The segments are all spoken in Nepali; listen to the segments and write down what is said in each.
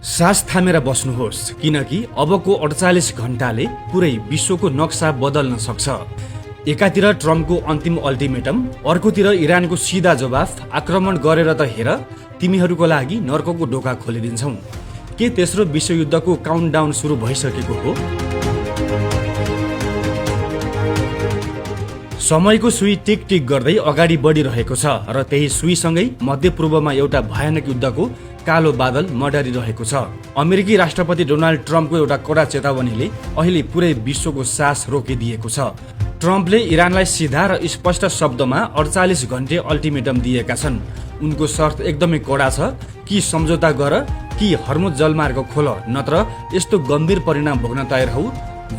सास थामेर बस्नुहोस् किनकि अबको 48 घण्टाले पुरै विश्वको नक्सा बदल्न सक्छ। एकातिर ट्रम्पको अन्तिम अल्टिमेटम, अर्कोतिर इरानको सिधा जवाफ, आक्रमण गरेर त हेर तिमीहरूको लागि नर्कको ढोका खोलिदिन्छौ। के तेस्रो विश्वयुद्धको काउन्टडाउन सुरु भइसकेको हो? समयको सुई टिक टिक गर्दै अगाडि बढिरहेको छ र त्यही सुईसँगै मध्यपूर्वमा एउटा भयानक युद्धको कालो बादल मडरिरहेको छ। अमेरिकी राष्ट्रपति डोनाल्ड ट्रम्पको एउटा कडा चेतावनीले अहिले पुरै विश्वको सास रोकिदिएको छ। ट्रम्पले इरानलाई सिधा र स्पष्ट शब्दमा 48 घण्टे अल्टिमेटम दिएका छन्। उनको शर्त एकदमै कडा छ कि सम्झौता गर कि हर्मुज जलमार्ग खोल, नत्र यस्तो गम्भीर परिणाम भोग्न तयार हौ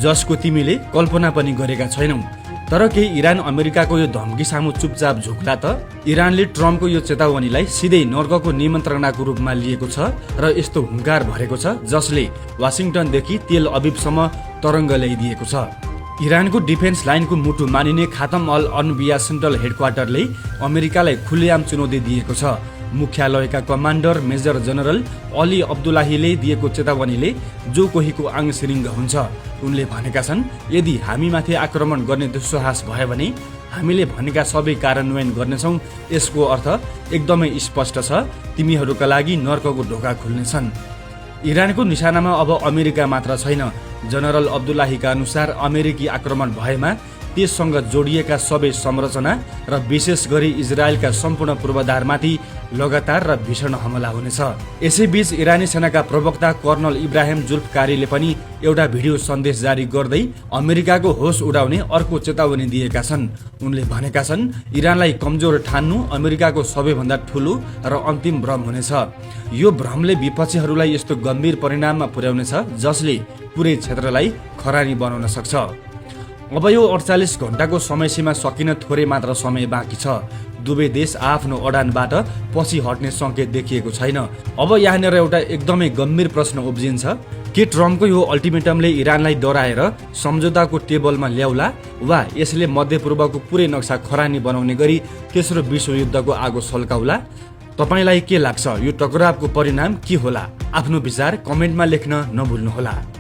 जसको तिमीले कल्पना पनि गरेका छैनौ। तर केही इरान अमेरिकाको यो धम्की सामु चुपचाप झुक्ला त? इरानले ट्रम्पको यो चेतावनीलाई सिधै नर्कको निमन्त्रणाको रूपमा लिएको छ र यस्तो हुङ्कार भरेको छ जसले वाशिङटनदेखि तेल अभिवसम्म तरङ्ग ल्याइदिएको छ। इरानको डिफेन्स लाइनको मुटु मानिने खातम अल अनबिया सेन्ट्रल हेडक्वार्टरले अमेरिकालाई खुलेआम चुनौती दिएको छ। मुख्यालयका कमान्डर मेजर जनरल अली अब्दुल्लाहीले दिएको चेतावनीले जो कोहीको आङ सिरिङ्ग हुन्छ। उनले भनेका छन्, यदि हामीमाथि आक्रमण गर्ने दुस्साहस भयो भने हामीले भनेका सबै कार्यान्वयन गर्नेछौँ। यसको अर्थ एकदमै स्पष्ट छ, तिमीहरूका लागि नर्कको ढोका खुल्नेछन्। इरानको निशानामा अब अमेरिका मात्र छैन। जनरल अब्दुल्लाहीका अनुसार अमेरिकी आक्रमण भएमा त्यससँग जोडिएका सबै संरचना र विशेष गरी इजरायलका सम्पूर्ण पूर्वाधारमाथि लगातार र भीषण हमला हुनेछ। यसैबीच इरानी सेनाका प्रवक्ता कर्नल इब्राहिम जुल्फकारीले पनि एउटा भिडियो सन्देश जारी गर्दै अमेरिकाको होस उडाउने अर्को चेतावनी दिएका छन्। उनले भनेका छन्, इरानलाई कमजोर ठान्नु अमेरिकाको सबैभन्दा ठूलो र अन्तिम भ्रम हुनेछ। यो भ्रमले विपक्षीहरूलाई यस्तो गम्भीर परिणाममा पुर्याउनेछ जसले पुरै क्षेत्रलाई खरानी बनाउन सक्छ। अब यो 48 घण्टाको समयसीमा सकिन थोरै मात्र समय बाँकी छ। दुवै देश आफ्नो अडानबाट पछि हट्ने संकेत देखिएको छैन। अब यहाँनिर एउटा एकदमै गम्भीर प्रश्न उब्जिन्छ, के ट्रम्पको यो अल्टिमेटमले इरानलाई डराएर सम्झौताको टेबलमा ल्याउला वा यसले मध्यपूर्वको पुरै नक्सा खरानी बनाउने गरी तेस्रो विश्वयुद्धको आगो सल्काउला? तपाईलाई के लाग्छ, यो टकरावको परिणाम के होला? आफ्नो विचार कमेन्टमा लेख्न नभुल्नुहोला।